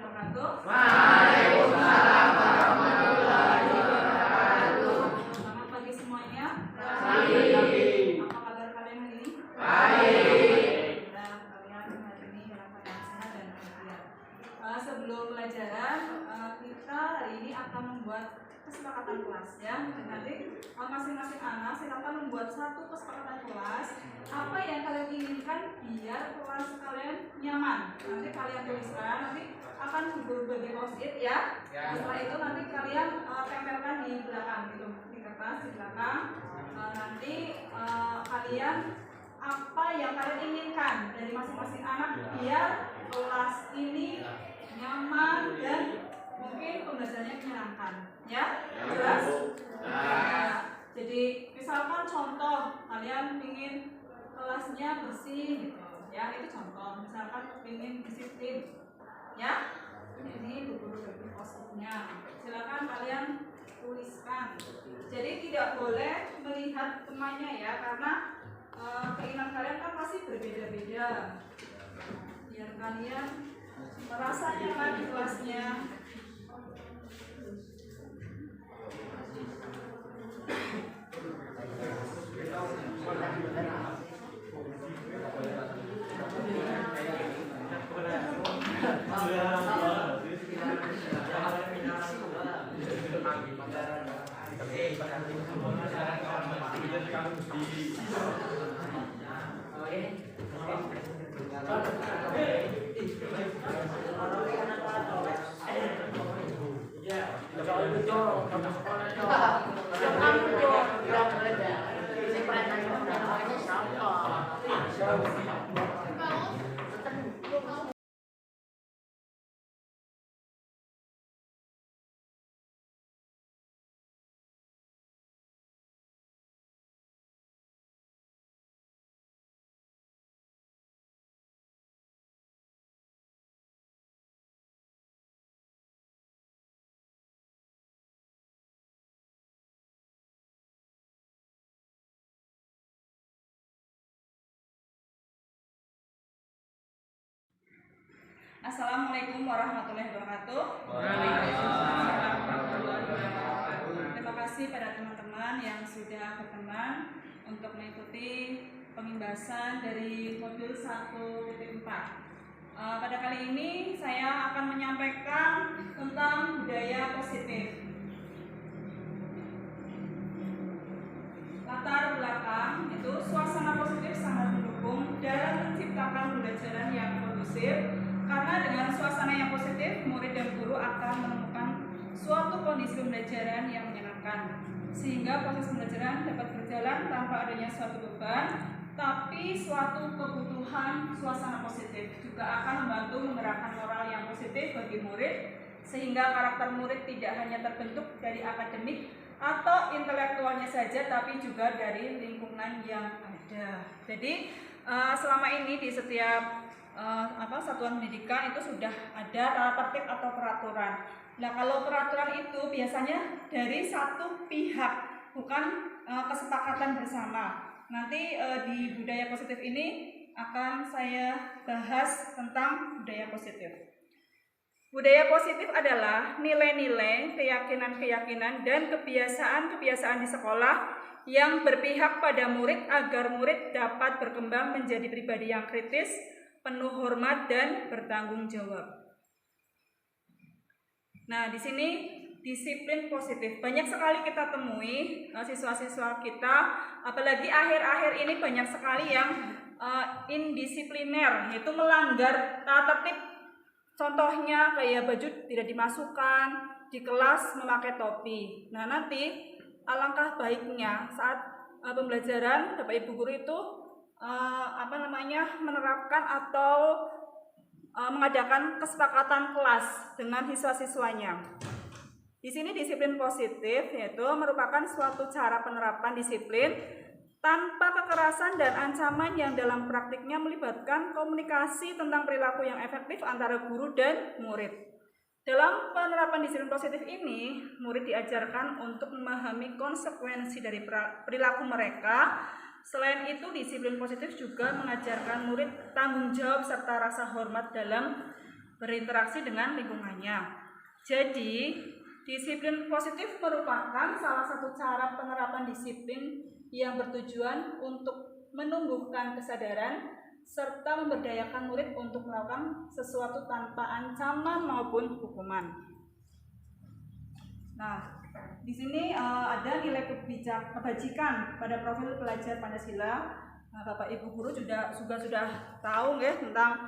wabarakatuh. Waalaikumsalam warahmatullahi wabarakatuh. Selamat pagi semuanya. Baik. Apa kabar kalian hari ini? Baik. Kalian hari ini dalam keadaan sehat dan bahagia. Sebelum pelajaran, kita hari ini akan membuat kesepakatan kelas ya. Dan nanti masing-masing anak silakan membuat satu kesepakatan kelas. Apa yang kalian inginkan biar kelas kalian nyaman. Nanti kalian tuliskan, nanti akan berbagi post-it ya. Setelah itu nanti kalian tempelkan di belakang gitu, di kertas di belakang. Nanti kalian apa yang kalian inginkan dari masing-masing anak biar kelas ini nyaman dan mungkin pembelajarannya menyenangkan ya. Jelas? Nah, jadi misalkan contoh kalian ingin kelasnya bersih gitu ya, itu contoh. Misalkan ingin disiplin ya, ini guru bagi post-itnya, silakan kalian tuliskan. Jadi tidak boleh melihat temannya ya, karena keinginan kalian kan pasti berbeda-beda. Biar kalian merasa nyaman di kelasnya. Assalamualaikum warahmatullahi wabarakatuh. Terima kasih pada teman-teman yang sudah berkenan untuk mengikuti pembahasan dari modul 1.4. Pada kali ini saya akan menyampaikan tentang budaya positif. Latar belakang itu suasana positif sangat mendukung dalam menciptakan pembelajaran yang kondusif. Karena dengan suasana yang positif, murid dan guru akan menemukan suatu kondisi pembelajaran yang menyenangkan, sehingga proses pembelajaran dapat berjalan tanpa adanya suatu beban, tapi suatu kebutuhan suasana positif juga akan membantu menggerakkan moral yang positif bagi murid, sehingga karakter murid tidak hanya terbentuk dari akademik atau intelektualnya saja, tapi juga dari lingkungan yang ada. Jadi selama ini di setiap satuan pendidikan itu sudah ada tata tertib atau peraturan. Nah, kalau peraturan itu biasanya dari satu pihak, bukan kesepakatan bersama. Nanti di budaya positif ini akan saya bahas tentang budaya positif. Budaya positif adalah nilai-nilai, keyakinan-keyakinan, dan kebiasaan-kebiasaan di sekolah yang berpihak pada murid agar murid dapat berkembang menjadi pribadi yang kritis, penuh hormat dan bertanggung jawab. Nah, di sini disiplin positif banyak sekali kita temui siswa-siswa kita, apalagi akhir-akhir ini banyak sekali yang indisipliner, yaitu melanggar tata tertib. Contohnya kayak baju tidak dimasukkan, di kelas memakai topi. Nah, nanti alangkah baiknya saat pembelajaran Bapak Ibu guru itu menerapkan atau mengadakan kesepakatan kelas dengan siswa-siswanya. Di sini disiplin positif yaitu merupakan suatu cara penerapan disiplin tanpa kekerasan dan ancaman yang dalam praktiknya melibatkan komunikasi tentang perilaku yang efektif antara guru dan murid. Dalam penerapan disiplin positif ini, murid diajarkan untuk memahami konsekuensi dari perilaku mereka. Selain itu, disiplin positif juga mengajarkan murid tanggung jawab serta rasa hormat dalam berinteraksi dengan lingkungannya. Jadi, disiplin positif merupakan salah satu cara penerapan disiplin yang bertujuan untuk menumbuhkan kesadaran serta memberdayakan murid untuk melakukan sesuatu tanpa ancaman maupun hukuman. Nah, di sini ada nilai kebajikan pada profil pelajar Pancasila. Nah, Bapak Ibu guru juga sudah tahu ya tentang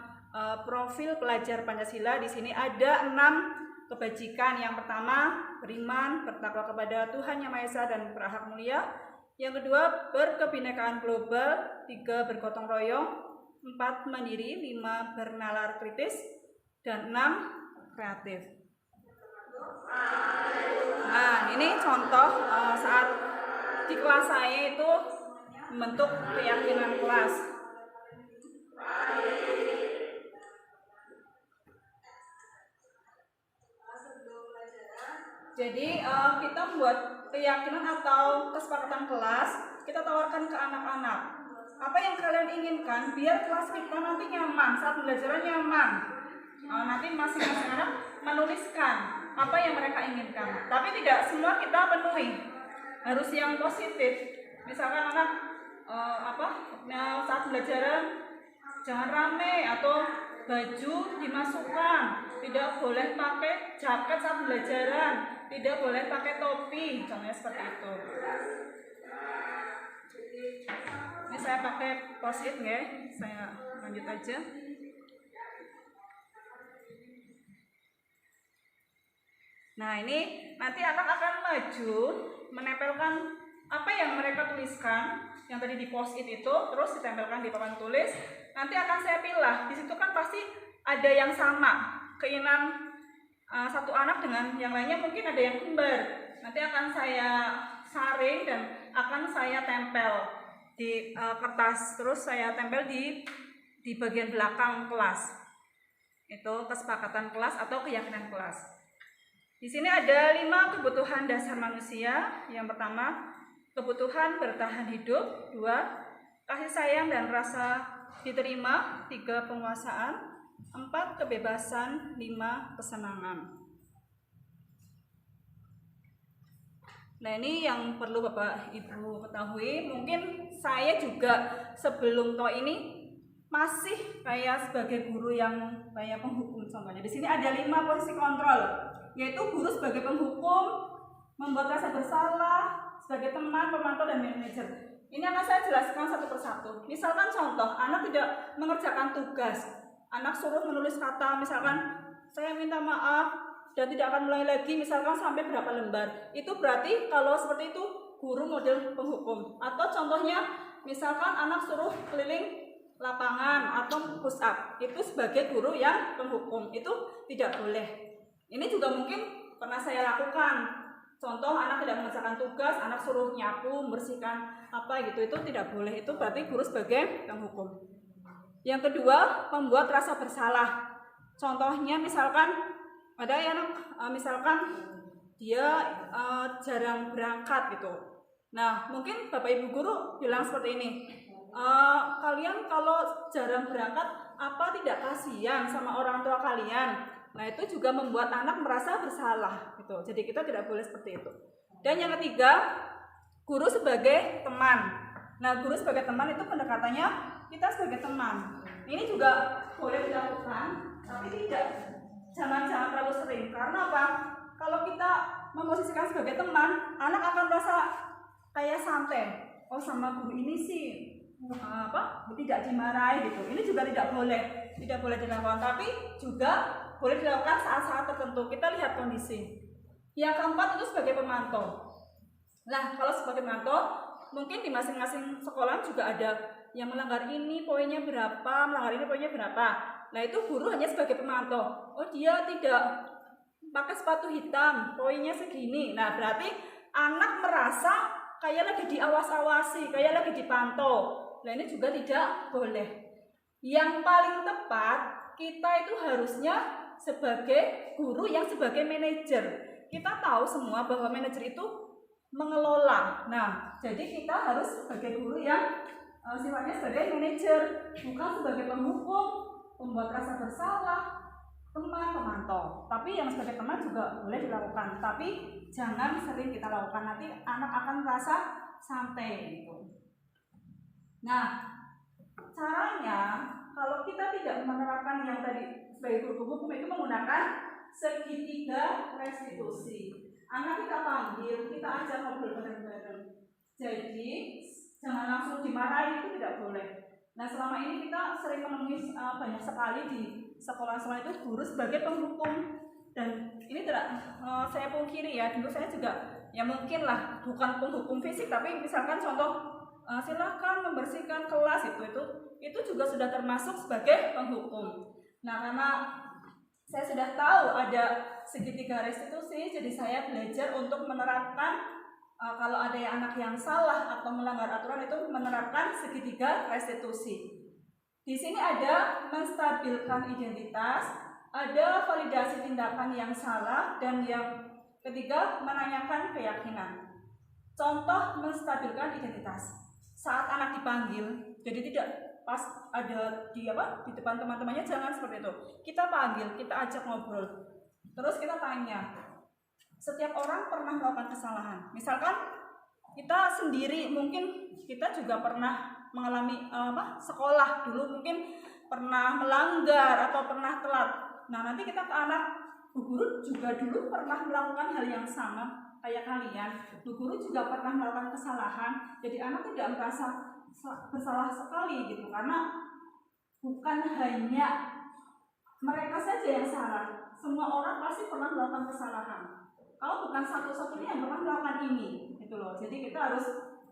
profil pelajar Pancasila. Di sini ada 6 kebajikan. Yang pertama, beriman, bertakwa kepada Tuhan Yang Maha Esa dan berhak mulia. Yang kedua, berkebinekaan global. 3, bergotong royong. 4, mandiri. 5, bernalar kritis. Dan 6, kreatif. Nah, ini contoh saat di kelas saya itu membentuk keyakinan kelas. Jadi kita membuat keyakinan atau kesepakatan kelas, kita tawarkan ke anak-anak. Apa yang kalian inginkan biar kelas kita nanti nyaman, saat belajar nyaman. Nanti masing-masing anak menuliskan apa yang mereka inginkan. Tapi tidak semua kita penuhi. Harus yang positif. Misalkan anak saat belajar jangan rame atau baju dimasukkan, tidak boleh pakai jaket saat belajaran, tidak boleh pakai topi, contohnya seperti itu. Ini saya pakai post-it ya, saya lanjut aja. Nah, ini nanti anak akan maju menempelkan apa yang mereka tuliskan yang tadi di post-it itu, terus ditempelkan di papan tulis. Nanti akan saya pilih. Di situ kan pasti ada yang sama keinginan satu anak dengan yang lainnya, mungkin ada yang kembar. Nanti akan saya saring dan akan saya tempel di kertas, terus saya tempel di bagian belakang kelas. Itu kesepakatan kelas atau keyakinan kelas. Di sini ada 5 kebutuhan dasar manusia. Yang pertama, kebutuhan bertahan hidup. 2, kasih sayang dan rasa diterima. 3, penguasaan. 4, kebebasan. 5, kesenangan. Nah, ini yang perlu Bapak Ibu ketahui. Mungkin saya juga sebelum tahu ini masih kayak sebagai guru yang kayak penghukum contohnya. Di sini ada 5 posisi kontrol, yaitu guru sebagai penghukum, membuat rasa bersalah, sebagai teman, pemantau, dan manajer. Ini akan saya jelaskan satu persatu. Misalkan contoh, anak tidak mengerjakan tugas, anak suruh menulis kata, misalkan saya minta maaf dan tidak akan mulai lagi, misalkan sampai berapa lembar. Itu berarti kalau seperti itu guru model penghukum. Atau contohnya, misalkan anak suruh keliling lapangan atau push up, itu sebagai guru yang penghukum, itu tidak boleh. Ini juga mungkin pernah saya lakukan. Contoh, anak tidak mengerjakan tugas, anak suruh nyapu, membersihkan apa gitu, itu tidak boleh. Itu berarti guru sebagai penghukum. Yang kedua, membuat rasa bersalah. Contohnya misalkan ada anak misalkan dia jarang berangkat gitu. Nah, mungkin Bapak Ibu guru bilang seperti ini, kalian kalau jarang berangkat apa tidak kasihan sama orang tua kalian? Nah, itu juga membuat anak merasa bersalah gitu. Jadi kita tidak boleh seperti itu. Dan yang ketiga, guru sebagai teman. Nah, guru sebagai teman itu pendekatannya kita sebagai teman. Ini juga boleh dilakukan, tapi jangan terlalu sering. Karena apa? Kalau kita memposisikan sebagai teman, anak akan merasa kayak santai. Oh, sama guru ini sih tidak dimarahi gitu. Ini juga tidak boleh dilakukan, tapi juga boleh dilakukan saat-saat tertentu. Kita lihat kondisi. Yang keempat itu sebagai pemantau. Nah, kalau sebagai pemantau, mungkin di masing-masing sekolah juga ada yang melanggar ini poinnya berapa, melanggar ini poinnya berapa. Nah, itu guru hanya sebagai pemantau. Oh, dia tidak pakai sepatu hitam, poinnya segini. Nah, berarti anak merasa kayak lagi diawas-awasi, kayak lagi dipantau. Nah, ini juga tidak boleh. Yang paling tepat, kita itu harusnya sebagai guru yang sebagai manajer. Kita tahu semua bahwa manajer itu mengelola. Nah, jadi kita harus sebagai guru yang sifatnya sebagai manajer, bukan sebagai penghukum, membuat rasa bersalah, teman pemantau. Tapi yang sebagai teman juga boleh dilakukan, tapi jangan sering kita lakukan, nanti anak akan merasa santai gitu. Nah, caranya kalau kita tidak menerapkan yang tadi sebagai hukum itu menggunakan segitiga restitusi. Anak kita panggil, kita ajak ngobrol bareng-bareng. Jadi jangan langsung dimarahi, itu tidak boleh. Nah, selama ini kita sering menemui banyak sekali di sekolah-sekolah itu guru sebagai penghukum, dan ini tidak saya pungkiri ya, dulu saya juga ya mungkin lah bukan penghukum fisik, tapi misalkan contoh silakan membersihkan kelas, itu juga sudah termasuk sebagai penghukum. Nah, karena saya sudah tahu ada segitiga restitusi, jadi saya belajar untuk menerapkan kalau ada anak yang salah atau melanggar aturan itu menerapkan segitiga restitusi. Di sini ada menstabilkan identitas, ada validasi tindakan yang salah, dan yang ketiga menanyakan keyakinan. Contoh menstabilkan identitas. Saat anak dipanggil, jadi tidak pas ada di depan teman-temannya, jangan seperti itu. Kita panggil, kita ajak ngobrol. Terus kita tanya, setiap orang pernah melakukan kesalahan. Misalkan kita sendiri, mungkin kita juga pernah mengalami sekolah dulu mungkin pernah melanggar atau pernah telat. Nah, nanti kita ke anak, Bu Guru juga dulu pernah melakukan hal yang sama kayak kalian. Bu Guru juga pernah melakukan kesalahan. Jadi anak tidak merasa bersalah sekali gitu, karena bukan hanya mereka saja yang salah. Semua orang pasti pernah melakukan kesalahan. Kalau bukan satu-satunya yang pernah melakukan ini, gitu loh. Jadi kita harus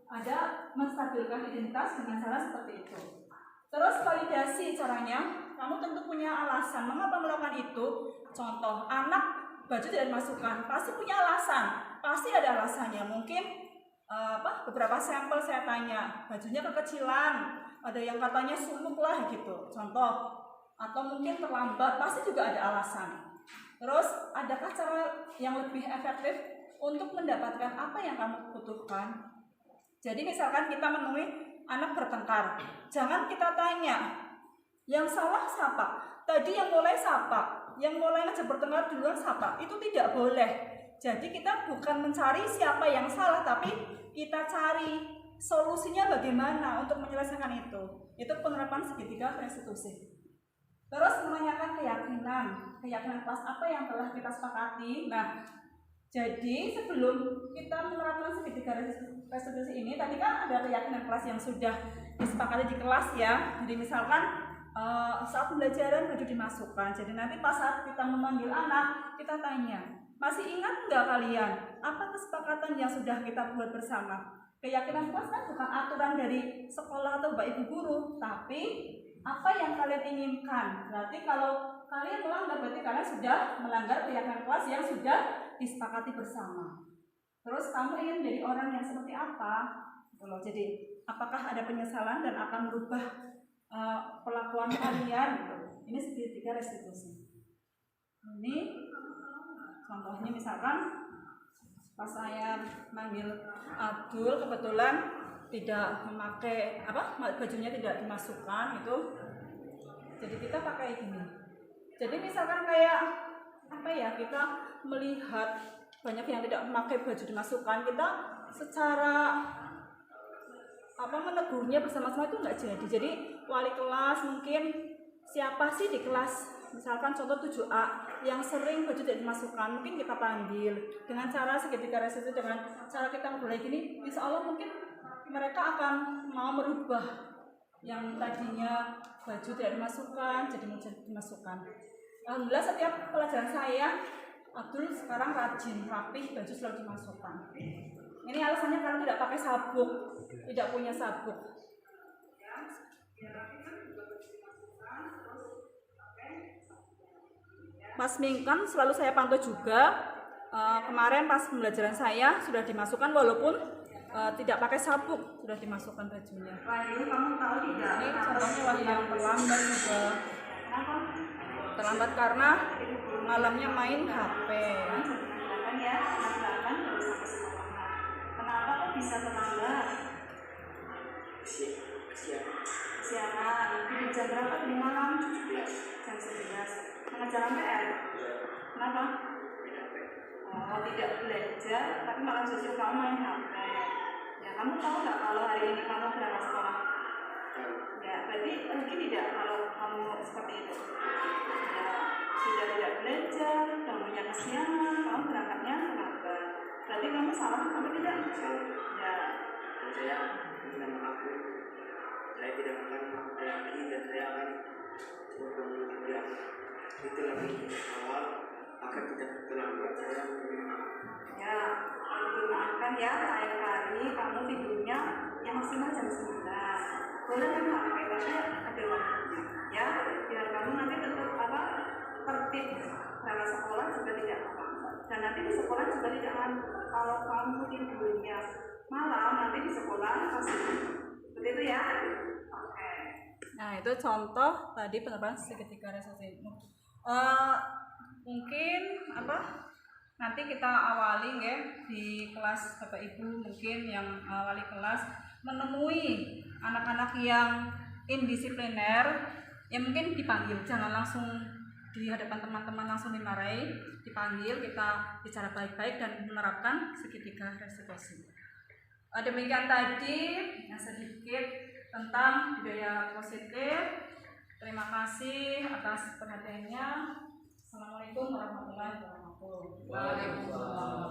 ada menstabilkan identitas dengan cara seperti itu. Terus validasi caranya, kamu tentu punya alasan mengapa melakukan itu. Contoh, anak baju tidak dimasukkan, pasti punya alasan, pasti ada alasannya. Mungkin beberapa sampel saya tanya, bajunya kekecilan, ada yang katanya sumuk lah gitu. Contoh, atau mungkin terlambat, pasti juga ada alasan. Terus, adakah cara yang lebih efektif untuk mendapatkan apa yang kamu butuhkan? Jadi misalkan kita menemui anak bertengkar, jangan kita tanya, yang salah siapa? Tadi yang mulai siapa? Yang mulai ngajak bertengkar duluan siapa? Itu tidak boleh. Jadi kita bukan mencari siapa yang salah, tapi kita cari solusinya bagaimana untuk menyelesaikan itu. Itu penerapan segitiga restitusi. Terus menanyakan keyakinan kelas apa yang telah kita sepakati. Nah, jadi sebelum kita menerapkan segitiga restitusi ini, tadi kan ada keyakinan kelas yang sudah disepakati di kelas ya. Jadi misalkan saat pembelajaran baju dimasukkan. Jadi nanti pas saat kita memanggil anak, kita tanya, masih ingat nggak kalian apa kesepakatan yang sudah kita buat bersama? Keyakinan kelas kan bukan aturan dari sekolah atau Bapak Ibu guru, tapi apa yang kalian inginkan. Berarti kalau kalian melanggar, berarti kalian sudah melanggar keyakinan kelas yang sudah disepakati bersama. Terus kamu ingin menjadi orang yang seperti apa? Jadi apakah ada penyesalan dan akan merubah perlakuan kalian? Ini segitiga restitusi. Ini contohnya misalkan pas saya manggil Abdul, kebetulan tidak memakai bajunya tidak dimasukkan itu. Jadi kita pakai gini. Jadi misalkan kayak kita melihat banyak yang tidak memakai baju dimasukkan, kita secara menegurnya bersama-sama itu enggak jadi. Jadi wali kelas mungkin siapa sih di kelas, misalkan contoh 7A yang sering baju tidak dimasukkan, mungkin kita panggil dengan cara segitiga restitusi, dengan cara kita ngobrol gini, insya Allah mungkin mereka akan mau merubah yang tadinya baju tidak dimasukkan jadi dimasukkan. Alhamdulillah setiap pelajaran saya Abdul sekarang rajin, rapih, baju selalu dimasukkan. Ini alasannya karena tidak pakai sabuk, tidak punya sabuk. Mas Mingkan selalu saya pantau juga. Kemarin pas pembelajaran saya sudah dimasukkan walaupun tidak pakai sabuk, sudah dimasukkan bajunya. Wahyu, kamu tahu tidak? Ini contohnya Wahyu yang terlambat juga. Terlambat karena malamnya main HP. Ya, kenapa kok bisa terlambat? Siaran. Jam berapa tadi malam? Jam 11. Mengerjakan PR. belajar, tapi malah justru kamu main HP. Ya, kamu tahu nggak kalau hari ini kamu berangkat sekolah? Ya, berarti mungkin tidak kalau kamu seperti itu. Ya, sudah tidak belajar, bangunnya kesiangan, kamu berangkatnya terlambat. Berarti kamu salah atau tidak? Ya. Saya minta maaf, saya tidak akan melakukan lagi dan saya akan coba menunjukkan itu lagi awal agar tidak terlambat. Saya minta maaf. Ya, kalau dimaafkan ya, lain kali kamu tidurnya yang maksimal jam 9. Boleh kan HP, tapi ada waktunya. Ya, biar kamu nanti tetap tertib. Karena sekolah juga tidak terlambat. Dan nanti di sekolah juga tidak ngantuk. Kalau kamu tidurnya malam, nanti di sekolah pasti seperti itu ya. Oke. Nah, itu contoh tadi penerapan seketika resolusi. Mungkin nanti kita awali ya di kelas Bapak Ibu, mungkin yang wali kelas menemui anak-anak yang indisipliner, ya mungkin dipanggil, jangan langsung di hadapan teman-teman langsung dimarahi, dipanggil, kita bicara baik-baik dan menerapkan segitiga resolusi. Demikian tadi yang sedikit tentang budaya positif. Terima kasih atas perhatiannya. Assalamualaikum warahmatullahi wabarakatuh. Waalaikumsalam.